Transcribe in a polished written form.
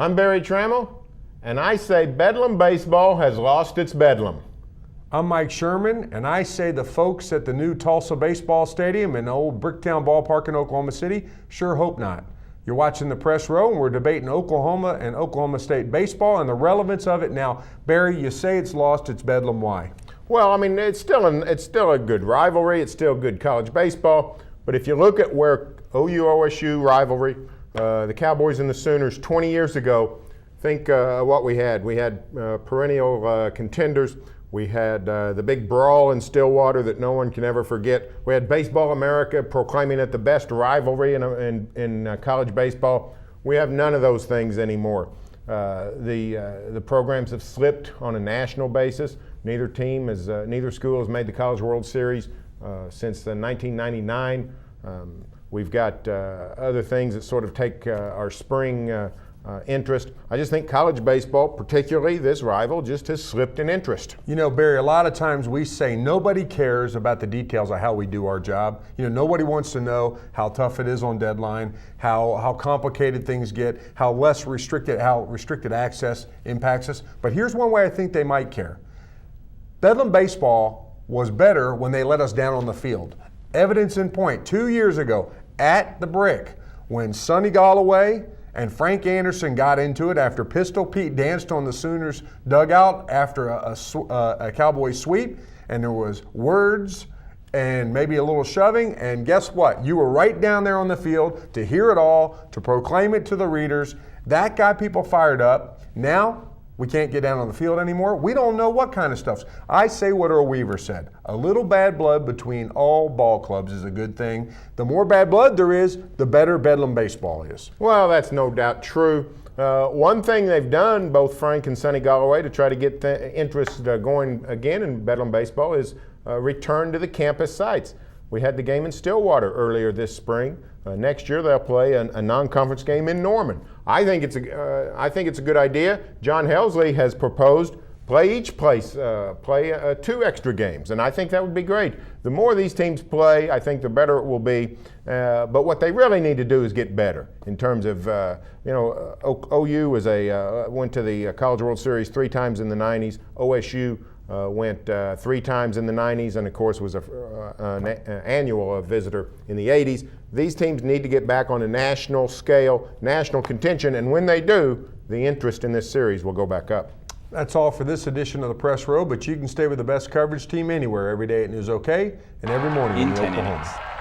I'm Barry Trammell, and I say Bedlam Baseball has lost its bedlam. I'm Mike Sherman, and I say the folks at the new Tulsa Baseball Stadium in the old Bricktown Ballpark in Oklahoma City sure hope not. You're watching the Press Row, and we're debating Oklahoma and Oklahoma State baseball and the relevance of it. Now, Barry, you say it's lost its bedlam. Why? Well, I mean, it's still a good rivalry. It's still good college baseball. But if you look at where OU-OSU rivalry, the Cowboys and the Sooners 20 years ago, think what we had. We had perennial contenders. We had the big brawl in Stillwater that no one can ever forget. We had Baseball America proclaiming it the best rivalry in college baseball. We have none of those things anymore. The programs have slipped on a national basis. Neither school has made the College World Series since 1999. We've got other things that sort of take our spring interest. I just think college baseball, particularly this rival, just has slipped in interest. You know, Barry, a lot of times we say nobody cares about the details of how we do our job. You know, nobody wants to know how tough it is on deadline, how complicated things get, how restricted access impacts us. But here's one way I think they might care. Bedlam Baseball was better when they let us down on the field. Evidence in point, 2 years ago at the Brick, when Sonny Galloway and Frank Anderson got into it after Pistol Pete danced on the Sooners dugout after a Cowboy sweep, and there was words and maybe a little shoving, and guess what? You were right down there on the field to hear it all, to proclaim it to the readers. That got people fired up. Now, we can't get down on the field anymore. We don't know what kind of stuff. I say what Earl Weaver said. A little bad blood between all ball clubs is a good thing. The more bad blood there is, the better Bedlam baseball is. Well, that's no doubt true. One thing they've done, both Frank and Sonny Galloway, to try to get the interest going again in Bedlam baseball is return to the campus sites. We had the game in Stillwater earlier this spring. Next year they'll play a non-conference game in Norman. I think it's a good idea. John Helsley has proposed play 2 extra games, and I think that would be great. The more these teams play, I think the better it will be. But what they really need to do is get better in terms of OU went to the College World Series 3 times in the 90s. OSU went 3 times in the 90s, and of course was an annual visitor in the 80s. These teams need to get back on a national scale, national contention, and when they do, the interest in this series will go back up. That's all for this edition of the Press Row, but you can stay with the best coverage team anywhere, every day at News OK, and every morning in Oklahoma.